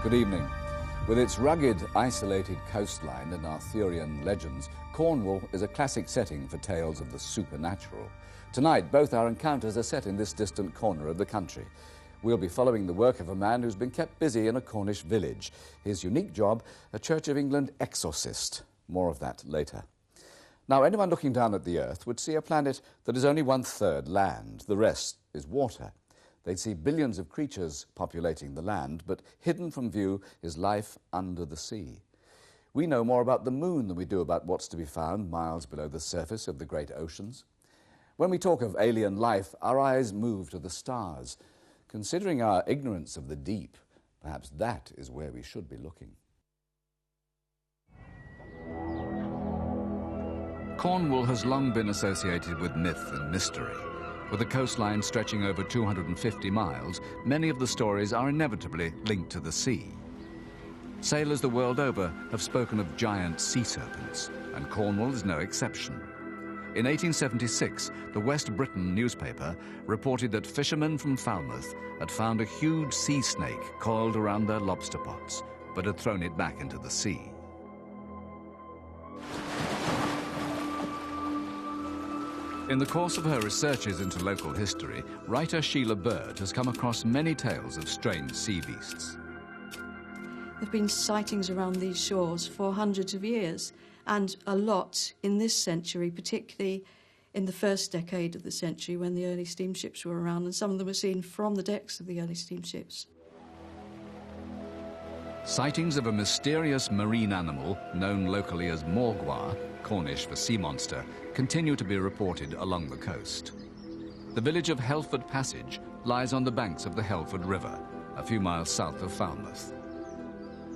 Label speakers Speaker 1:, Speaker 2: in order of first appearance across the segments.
Speaker 1: Good evening. With its rugged, isolated coastline and Arthurian legends, Cornwall is a classic setting for tales of the supernatural. Tonight, both our encounters are set in this distant corner of the country. We'll be following the work of a man who's been kept busy in a Cornish village. His unique job, a Church of England exorcist. More of that later. Now, anyone looking down at the Earth would see a planet that is only 1/3 land. The rest is water. They'd see billions of creatures populating the land, but hidden from view is life under the sea. We know more about the moon than we do about what's to be found miles below the surface of the great oceans. When we talk of alien life, our eyes move to the stars. Considering our ignorance of the deep, perhaps that is where we should be looking. Cornwall has long been associated with myth and mystery. With a coastline stretching over 250 miles, many of the stories are inevitably linked to the sea. Sailors the world over have spoken of giant sea serpents, and Cornwall is no exception. In 1876, the West Briton newspaper reported that fishermen from Falmouth had found a huge sea snake coiled around their lobster pots, but had thrown it back into the sea. In the course of her researches into local history, writer Sheila Bird has come across many tales of strange sea beasts.
Speaker 2: There have been sightings around these shores for hundreds of years, and a lot in this century, particularly in the first decade of the century when the early steamships were around, and some of them were seen from the decks of the early steamships.
Speaker 1: Sightings of a mysterious marine animal known locally as morgua, Cornish for sea monster, continue to be reported along the coast. The village of Helford Passage lies on the banks of the Helford River, a few miles south of Falmouth.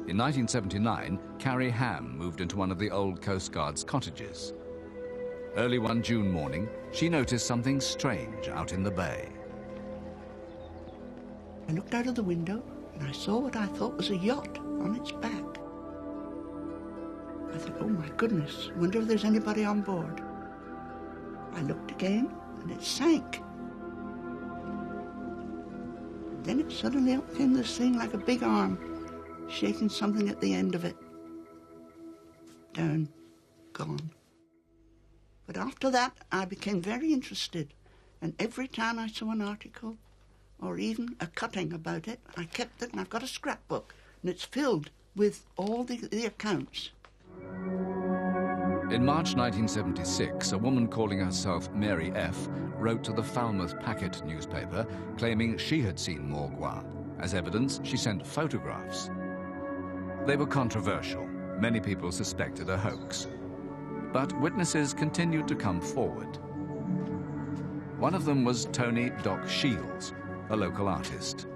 Speaker 1: In 1979, Carrie Ham moved into one of the old Coast Guard's cottages. Early one June morning, she noticed something strange out in the bay.
Speaker 3: I looked out of the window and I saw what I thought was a yacht on its back. I thought, oh my goodness, I wonder if there's anybody on board. I looked again and it sank. Then it suddenly up came this thing like a big arm, shaking something at the end of it. Down, gone. But after that, I became very interested, and every time I saw an article or even a cutting about it, I kept it, and I've got a scrapbook, and it's filled with all the accounts.
Speaker 1: In March 1976, a woman calling herself Mary F. wrote to the Falmouth Packet newspaper claiming she had seen morgua. As evidence, she sent photographs. They were controversial. Many people suspected a hoax. But witnesses continued to come forward. One of them was Tony Doc Shields, a local artist.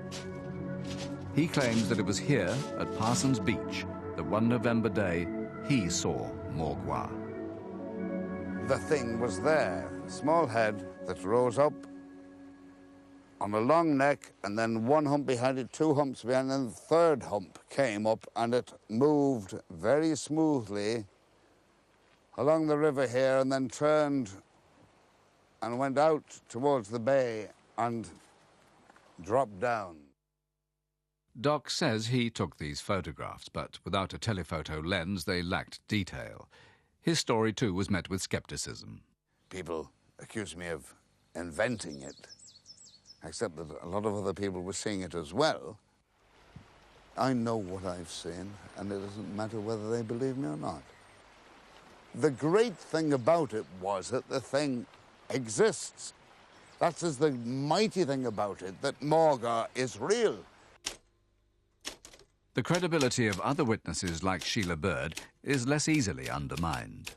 Speaker 1: He claims that it was here at Parsons Beach that one November day he saw morgua.
Speaker 4: The thing was there, a small head that rose up on a long neck, and then one hump behind it, two humps behind it, and the third hump came up, and it moved very smoothly along the river here, and then turned and went out towards the bay and dropped down.
Speaker 1: Doc says he took these photographs, but without a telephoto lens, they lacked detail. His story, too, was met with skepticism.
Speaker 4: People accused me of inventing it, except that a lot of other people were seeing it as well. I know what I've seen, and it doesn't matter whether they believe me or not. The great thing about it was that the thing exists. That is the mighty thing about it, that morgua is real.
Speaker 1: The credibility of other witnesses like Sheila Bird is less easily undermined.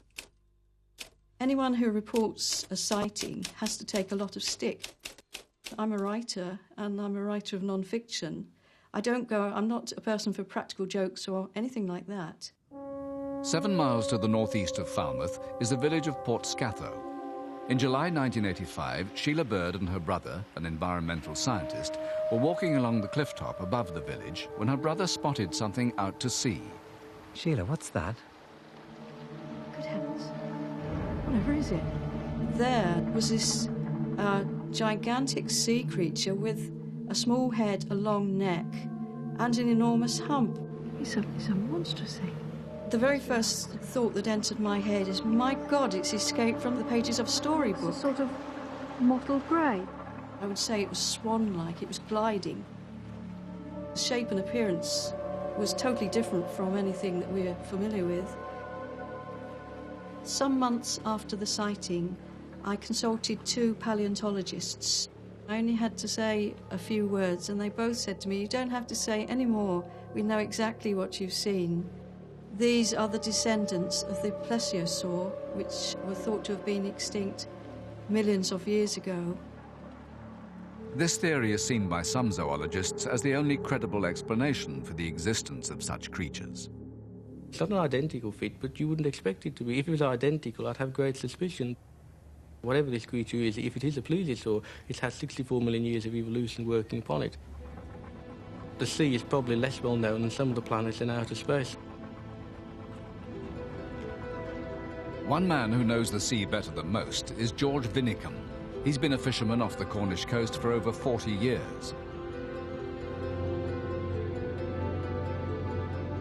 Speaker 2: Anyone who reports a sighting has to take a lot of stick. I'm a writer, and I'm a writer of non-fiction. I'm not a person for practical jokes or anything like that.
Speaker 1: 7 miles to the northeast of Falmouth is the village of Port Scatho. In July 1985, Sheila Bird and her brother, an environmental scientist, were walking along the cliff top above the village when her brother spotted something out to sea.
Speaker 5: Sheila, what's that?
Speaker 2: Good heavens. Whatever is it? There was this gigantic sea creature with a small head, a long neck, and an enormous hump.
Speaker 6: It's a monstrous thing.
Speaker 2: The very first thought that entered my head is, my God, it's escaped from the pages of a storybook.
Speaker 6: It's a sort of mottled grey.
Speaker 2: I would say it was swan-like, it was gliding. The shape and appearance was totally different from anything that we're familiar with. Some months after the sighting, I consulted 2 paleontologists. I only had to say a few words, and they both said to me, you don't have to say any more. We know exactly what you've seen. These are the descendants of the plesiosaur, which were thought to have been extinct millions of years ago.
Speaker 1: This theory is seen by some zoologists as the only credible explanation for the existence of such creatures.
Speaker 7: It's not an identical fit, but you wouldn't expect it to be. If it was identical, I'd have great suspicion. Whatever this creature is, if it is a plesiosaur, it has 64 million years of evolution working upon it. The sea is probably less well known than some of the planets in outer space.
Speaker 1: One man who knows the sea better than most is George Vinicum. He's been a fisherman off the Cornish coast for over 40 years.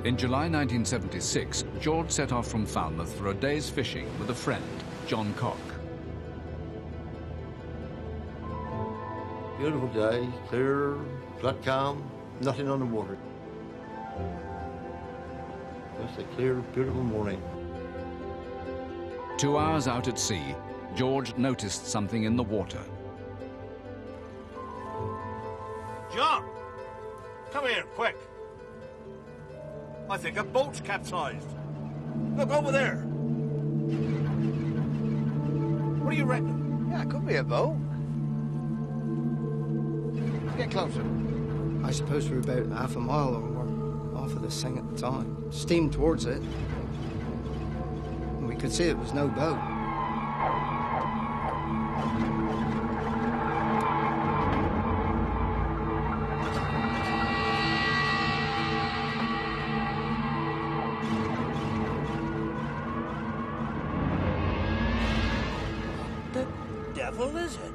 Speaker 1: In July 1976, George set off from Falmouth for a day's fishing with a friend, John Cock.
Speaker 8: Beautiful day, clear, flat calm, nothing on the water. Just a clear, beautiful morning.
Speaker 1: 2 hours out at sea, George noticed something in the water.
Speaker 9: John! Come here, quick! I think a boat's capsized. Look over there. What do you reckon?
Speaker 10: Yeah, it could be a boat. Get closer.
Speaker 11: I suppose we're about half a mile or more off of this thing at the time. Steamed towards it. And we could see it was no boat.
Speaker 9: What the devil is it?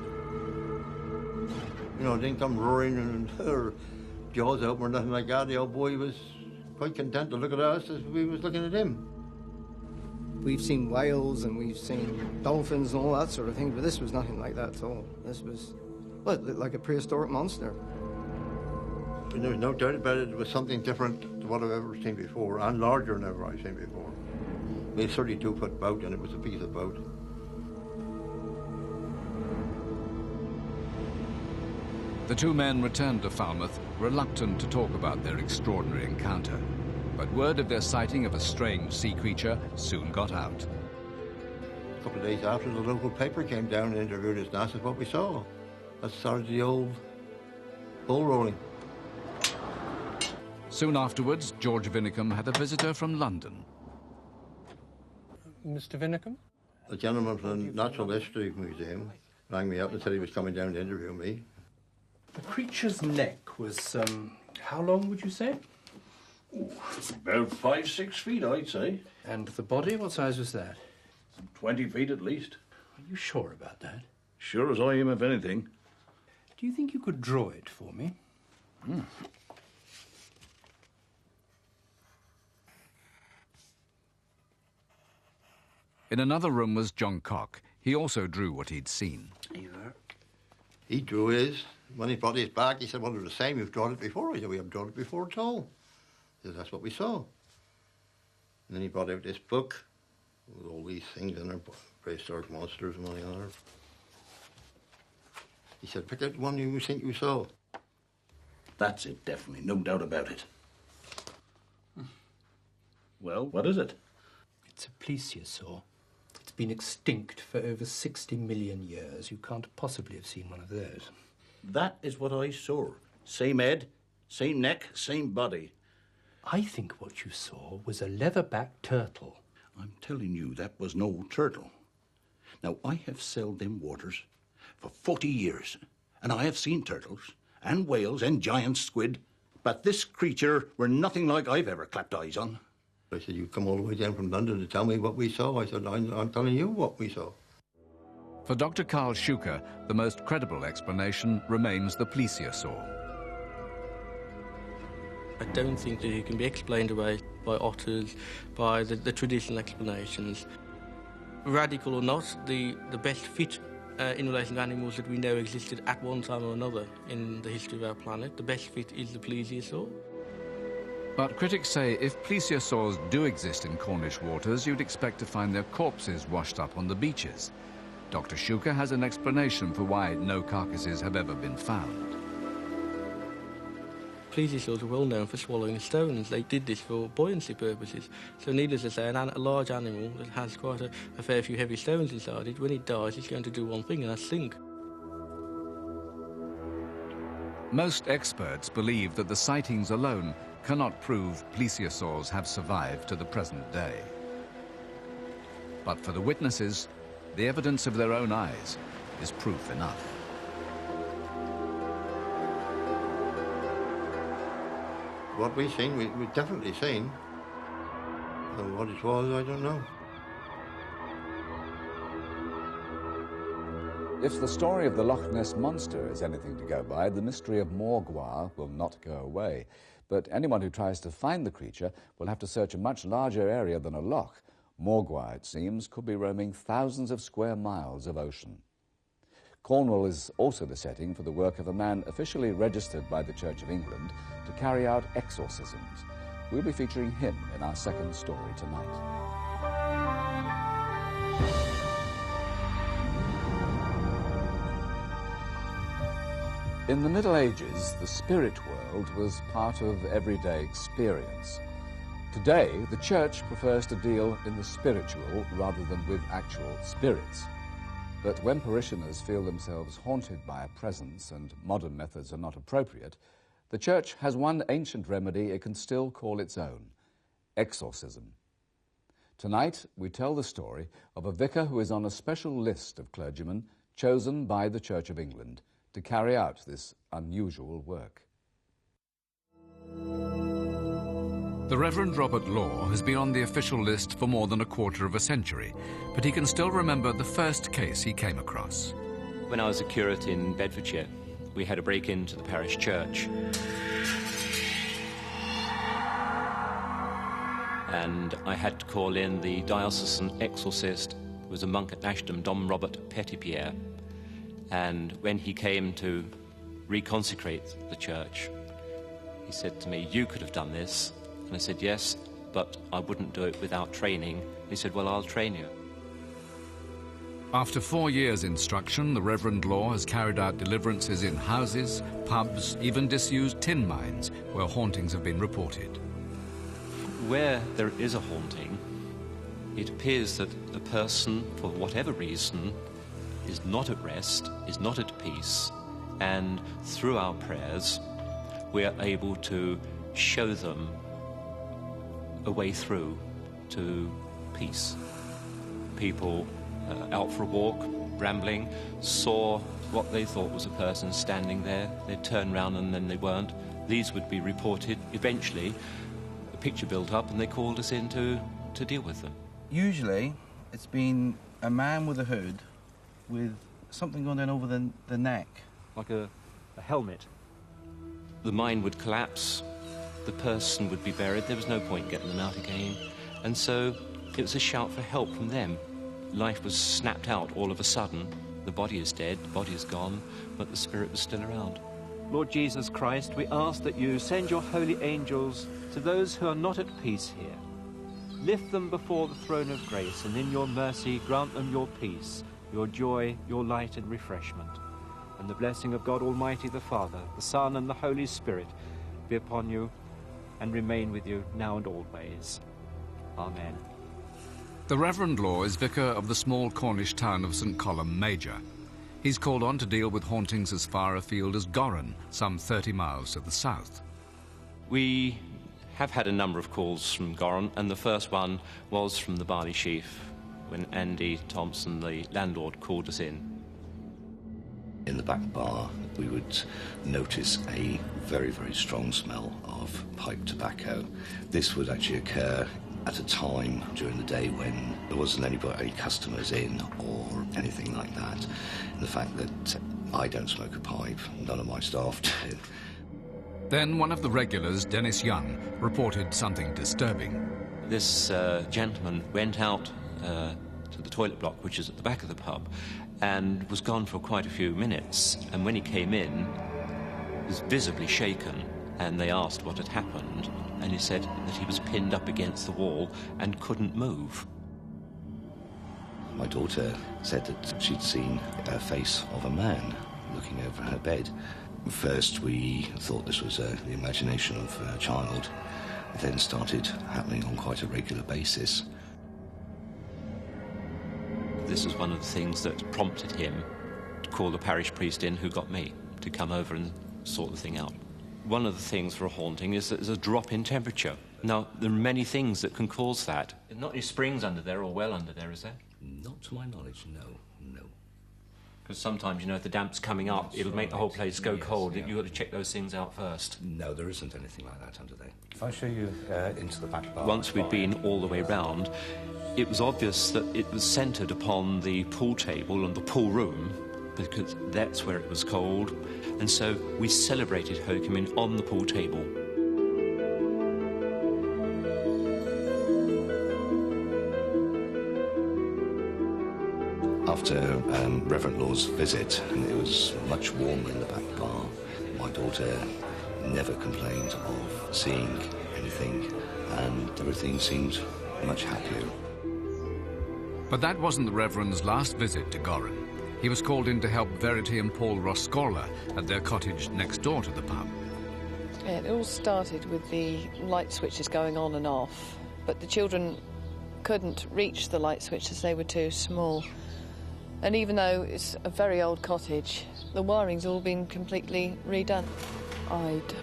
Speaker 8: You know, it didn't come roaring and her jaws open or nothing like that. The old boy was quite content to look at us as we was looking at him.
Speaker 11: We've seen whales and we've seen dolphins and all that sort of thing, but this was nothing like that at all. This was, well, it looked like a prehistoric monster.
Speaker 8: And there was no doubt about it. It was something different to what I've ever seen before, and larger than ever I've seen before. It was a 32-foot boat, and it was a piece of boat.
Speaker 1: The 2 men returned to Falmouth, reluctant to talk about their extraordinary encounter. But word of their sighting of a strange sea creature soon got out.
Speaker 8: A couple of days after, the local paper came down and interviewed us and asked us what we saw. That started the old ball rolling.
Speaker 1: Soon afterwards, George Vinicum had a visitor from London.
Speaker 12: Mr. Vinicum?
Speaker 8: A gentleman from the Natural History Museum rang me up and said he was coming down to interview me.
Speaker 12: The creature's neck was, how long would you say?
Speaker 9: About 5-6 feet, I'd say.
Speaker 12: And the body, what size was that?
Speaker 9: 20 feet at least.
Speaker 12: Are you sure about that?
Speaker 9: Sure as I am, if anything.
Speaker 12: Do you think you could draw it for me?
Speaker 1: In another room was John Cock. He also drew what he'd seen.
Speaker 8: He drew his. When he brought his back, he said, well, they're the same. You've drawn it before. I said, we haven't drawn it before at all. He said, that's what we saw. And then he brought out this book with all these things in there, prehistoric monsters and all the other. He said, pick out the one you think you saw.
Speaker 9: That's it, definitely. No doubt about it. Well, what is it?
Speaker 12: It's a plesiosaur. It's been extinct for over 60 million years. You can't possibly have seen one of those.
Speaker 9: That is what I saw. Same head, same neck, same body.
Speaker 12: I think what you saw was a leatherback turtle.
Speaker 9: I'm telling you, that was no turtle. Now, I have sailed them waters for 40 years, and I have seen turtles and whales and giant squid, but this creature were nothing like I've ever clapped eyes on.
Speaker 8: I said, you come all the way down from London to tell me what we saw. I said, I'm telling you what we saw.
Speaker 1: For Dr. Carl Schuker, the most credible explanation remains the plesiosaur.
Speaker 7: I don't think that it can be explained away by otters, by the traditional explanations. Radical or not, the best fit in relation to animals that we know existed at one time or another in the history of our planet, the best fit is the plesiosaur.
Speaker 1: But critics say if plesiosaurs do exist in Cornish waters, you'd expect to find their corpses washed up on the beaches. Dr. Schuker has an explanation for why no carcasses have ever been found.
Speaker 7: Plesiosaurs are well known for swallowing stones. They did this for buoyancy purposes. So needless to say, a large animal that has quite a fair few heavy stones inside it, when it dies, it's going to do one thing, and that's sink.
Speaker 1: Most experts believe that the sightings alone cannot prove plesiosaurs have survived to the present day. But for the witnesses, the evidence of their own eyes is proof enough.
Speaker 8: What we've seen, we've definitely seen. And what it was, I don't know.
Speaker 1: If the story of the Loch Ness Monster is anything to go by, the mystery of Morgwa will not go away. But anyone who tries to find the creature will have to search a much larger area than a loch. Morgwa, it seems, could be roaming thousands of square miles of ocean. Cornwall is also the setting for the work of a man officially registered by the Church of England to carry out exorcisms. We'll be featuring him in our second story tonight. In the Middle Ages, the spirit world was part of everyday experience. Today, the Church prefers to deal in the spiritual rather than with actual spirits. But when parishioners feel themselves haunted by a presence and modern methods are not appropriate, the Church has one ancient remedy it can still call its own: exorcism. Tonight, we tell the story of a vicar who is on a special list of clergymen chosen by the Church of England to carry out this unusual work. The Reverend Robert Law has been on the official list for more than a quarter of a century, but he can still remember the first case he came across.
Speaker 13: When I was a curate in Bedfordshire, we had a break-in to the parish church. And I had to call in the diocesan exorcist, who was a monk at Ashton, Dom Robert Petitpierre. And when he came to reconsecrate the church, he said to me, "You could have done this." And I said, "Yes, but I wouldn't do it without training." He said, "Well, I'll train you."
Speaker 1: After 4 years' instruction, the Reverend Law has carried out deliverances in houses, pubs, even disused tin mines, where hauntings have been reported.
Speaker 13: Where there is a haunting, it appears that the person, for whatever reason, is not at rest, is not at peace, and through our prayers, we are able to show them a way through to peace. People out for a walk, rambling, saw what they thought was a person standing there. They'd turn round and then they weren't. These would be reported. Eventually, a picture built up and they called us in to deal with them.
Speaker 14: Usually, it's been a man with a hood with something going down over the neck.
Speaker 13: Like a helmet. The mine would collapse. The person would be buried. There was no point getting them out again. And so it was a shout for help from them. Life was snapped out all of a sudden. The body is dead, the body is gone, but the spirit was still around.
Speaker 15: Lord Jesus Christ, we ask that you send your holy angels to those who are not at peace here. Lift them before the throne of grace, and in your mercy grant them your peace, your joy, your light and refreshment. And the blessing of God Almighty, the Father, the Son, and the Holy Spirit be upon you and remain with you now and always. Amen.
Speaker 1: The Reverend Law is vicar of the small Cornish town of St. Columb Major. He's called on to deal with hauntings as far afield as Gorran, some 30 miles to the south.
Speaker 13: We have had a number of calls from Gorran, and the first one was from the Barley Sheaf, when Andy Thompson, the landlord, called us in.
Speaker 9: In the back bar, we would notice a very, very strong smell of pipe tobacco. This would actually occur at a time during the day when there wasn't any customers in or anything like that. And the fact that I don't smoke a pipe, none of my staff do.
Speaker 16: Then one of the regulars, Dennis Young, reported something disturbing.
Speaker 13: This gentleman went out to the toilet block, which is at the back of the pub, and was gone for quite a few minutes. And when he came in, he was visibly shaken, and they asked what had happened, and he said that he was pinned up against the wall and couldn't move.
Speaker 17: My daughter said that she'd seen a face of a man looking over her bed. First, we thought this was the imagination of a child. It then started happening on quite a regular basis.
Speaker 13: This was one of the things that prompted him to call the parish priest in, who got me to come over and sort the thing out. One of the things for a haunting is that there's a drop in temperature. Now, there are many things that can cause that. There's not any springs under there or well under there, is there?
Speaker 17: Not to my knowledge, no.
Speaker 13: Because sometimes, you know, if the damp's coming up,
Speaker 17: That's
Speaker 13: it'll make the
Speaker 17: right.
Speaker 13: whole place go
Speaker 17: Yes,
Speaker 13: cold.
Speaker 17: yeah.
Speaker 13: You've got to check those things out first.
Speaker 17: No, there isn't anything like that under there. If I show you into the back bar...
Speaker 13: Once we'd been all the way round, it was obvious that it was centred upon the pool table and the pool room, because that's where it was cold. And so we celebrated Hokumin on the pool table.
Speaker 17: After Reverend Law's visit, and it was much warmer in the back bar, my daughter never complained of seeing anything, and everything seemed much happier.
Speaker 16: But that wasn't the Reverend's last visit to Gorin. He was called in to help Verity and Paul Roscorla at their cottage next door to the pub.
Speaker 18: It all started with the light switches going on and off, but the children couldn't reach the light switches, they were too small. And even though it's a very old cottage, the wiring's all been completely redone. I'd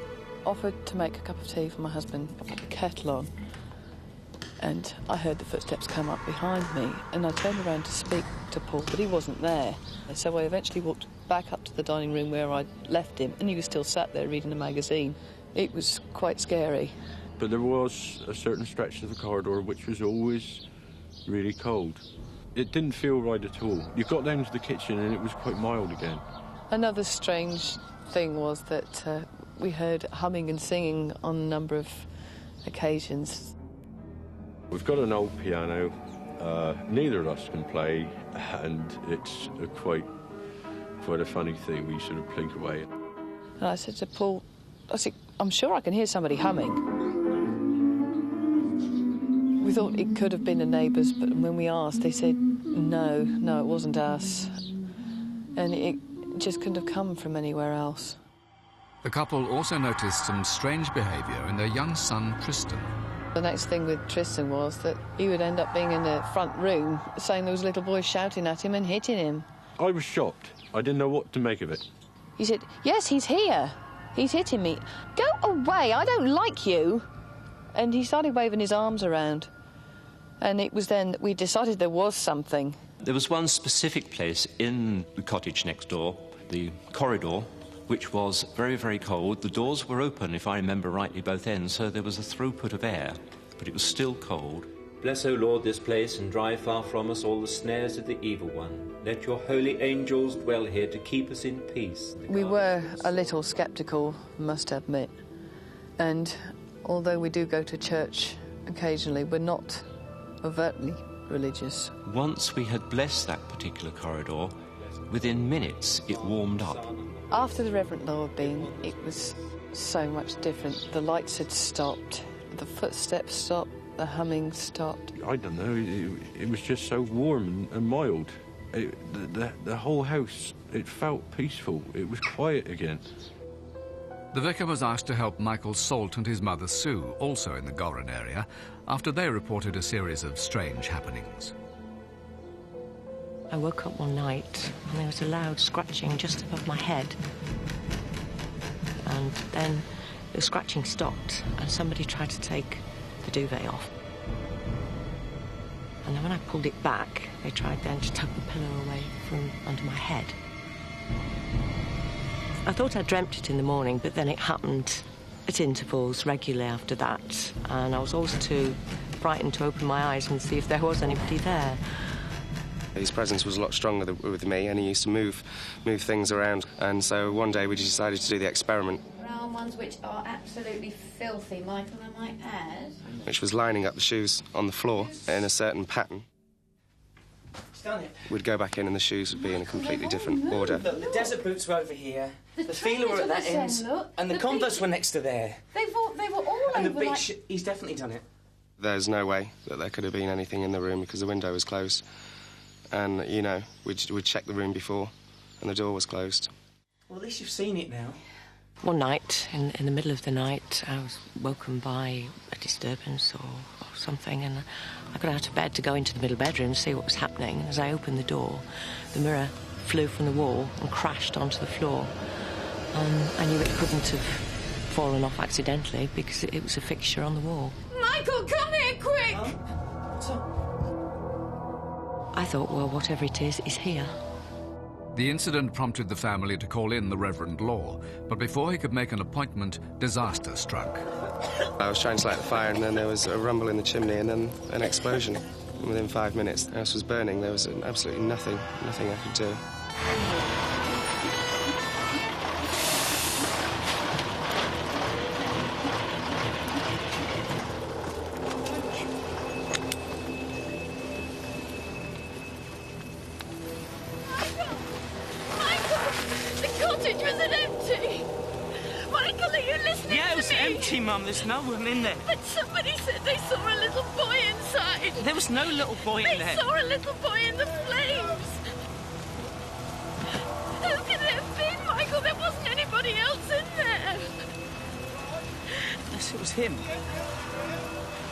Speaker 18: offered to make a cup of tea for my husband, I put the kettle on, and I heard the footsteps come up behind me, and I turned around to speak to Paul, but he wasn't there. So I eventually walked back up to the dining room where I'd left him, and he was still sat there reading a magazine. It was quite scary.
Speaker 19: But there was a certain stretch of the corridor which was always really cold. It didn't feel right at all. You got down to the kitchen and it was quite mild again.
Speaker 18: Another strange thing was that we heard humming and singing on a number of occasions.
Speaker 19: We've got an old piano. Neither of us can play, and it's quite a funny thing. We sort of plink away.
Speaker 18: And I said to Paul, I'm sure I can hear somebody humming. We thought it could have been the neighbours, but when we asked, they said, no, it wasn't us. And it just couldn't have come from anywhere else.
Speaker 16: The couple also noticed some strange behaviour in their young son, Tristan.
Speaker 18: The next thing with Tristan was that he would end up being in the front room, saying there was little boys shouting at him and hitting him.
Speaker 19: I was shocked. I didn't know what to make of it.
Speaker 18: He said, yes, he's here. He's hitting me. Go away, I don't like you. And he started waving his arms around. And it was then that we decided there was something.
Speaker 13: There was one specific place in the cottage next door, the corridor, which was very, very cold. The doors were open, if I remember rightly, both ends, so there was a throughput of air, but it was still cold.
Speaker 15: Bless, O Lord, this place, and drive far from us all the snares of the evil one. Let your holy angels dwell here to keep us in peace.
Speaker 18: We were a little sceptical, must admit. And although we do go to church occasionally, we're not overtly religious.
Speaker 13: Once we had blessed that particular corridor, within minutes it warmed up.
Speaker 18: After the Reverend Law had been, it was so much different. The lights had stopped, the footsteps stopped, the humming stopped.
Speaker 19: I don't know, it was just so warm and mild. The whole house, it felt peaceful. It was quiet again.
Speaker 16: The vicar was asked to help Michael Salt and his mother Sue, also in the Gorin area, after they reported a series of strange happenings.
Speaker 20: I woke up one night and there was a loud scratching just above my head. And then the scratching stopped and somebody tried to take the duvet off. And then when I pulled it back, they tried then to tug the pillow away from under my head. I thought I dreamt it in the morning, but then it happened at intervals regularly after that. And I was always too frightened to open my eyes and see if there was anybody there.
Speaker 21: His presence was a lot stronger with me, and he used to move things around. And so one day we decided to do the experiment.
Speaker 3: on ones which are absolutely filthy, Michael, I might add.
Speaker 21: Which was lining up the shoes on the floor in a certain pattern.
Speaker 22: He's done it.
Speaker 21: We'd go back in and the shoes would be in a completely different order.
Speaker 22: Look, the desert boots were over here, the feeler were
Speaker 3: trainers
Speaker 22: at that
Speaker 3: are the
Speaker 22: end,
Speaker 3: same, look.
Speaker 22: and the
Speaker 3: The
Speaker 22: Converse
Speaker 3: beach-
Speaker 22: were next to there.
Speaker 3: They were all
Speaker 22: And the
Speaker 3: over,
Speaker 22: beach, he's definitely done it.
Speaker 21: There's no way that there could have been anything in the room because the window was closed. And, you know, we'd checked the room before and the door was closed.
Speaker 22: Well, at least you've seen it now.
Speaker 20: One night, in the middle of the night, I was woken by a disturbance or something, and I got out of bed to go into the middle bedroom to see what was happening. As I opened the door, the mirror flew from the wall and crashed onto the floor. I knew it couldn't have fallen off accidentally because it was a fixture on the wall.
Speaker 3: Michael, come here, quick!
Speaker 20: I thought, well, whatever it is here.
Speaker 16: The incident prompted the family to call in the Reverend Law, but before he could make an appointment, disaster struck.
Speaker 21: I was trying to light the fire and then there was a rumble in the chimney and then an explosion. And within 5 minutes, the house was burning. There was absolutely nothing I could do.
Speaker 22: Mum, there's no one in there.
Speaker 3: But somebody said they saw a little boy inside.
Speaker 22: There was no little boy in there.
Speaker 3: They saw a little boy in the flames. Who could it have been, Michael? There wasn't anybody else in there.
Speaker 22: Yes, it was him.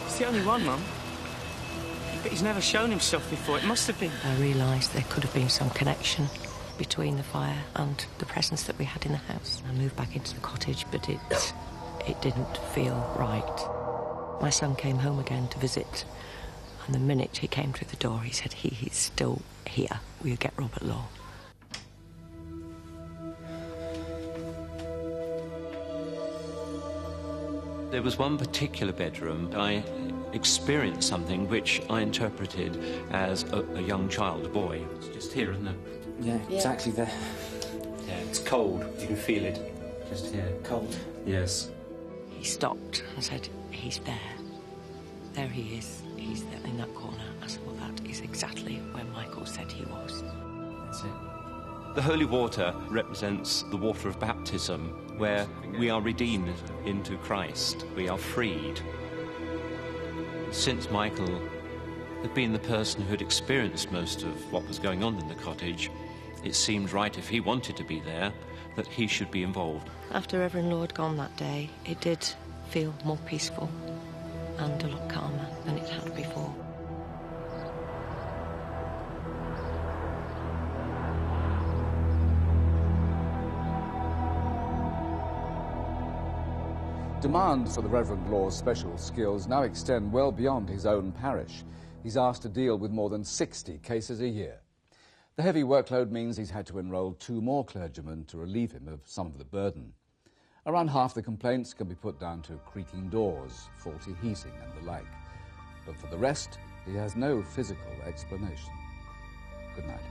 Speaker 22: It's the only one, Mum. But he's never shown himself before. It must have been.
Speaker 20: I realised there could have been some connection between the fire and the presence that we had in the house. I moved back into the cottage, but it didn't feel right. My son came home again to visit, and the minute he came through the door, he said, he's still here. Will you get Robert Law?
Speaker 13: There was one particular bedroom. I experienced something which I interpreted as a young child, a boy. It's just here, isn't it?
Speaker 22: Yeah, exactly there. Yeah, it's cold. You can feel it. Just here. Cold. Yes.
Speaker 20: He stopped and said, he's there. There he is. He's there in that corner. I said, well, that is exactly where Michael said he was.
Speaker 22: That's it.
Speaker 13: The holy water represents the water of baptism, where we are redeemed into Christ. We are freed. Since Michael had been the person who had experienced most of what was going on in the cottage, it seemed right, if he wanted to be there, that he should be involved.
Speaker 20: After Reverend Law had gone that day, it did feel more peaceful and a lot calmer than it had before.
Speaker 1: Demands for the Reverend Law's special skills now extend well beyond his own parish. He's asked to deal with more than 60 cases a year. The heavy workload means he's had to enrol 2 more clergymen to relieve him of some of the burden. Around half the complaints can be put down to creaking doors, faulty heating and the like. But for the rest, he has no physical explanation. Good night.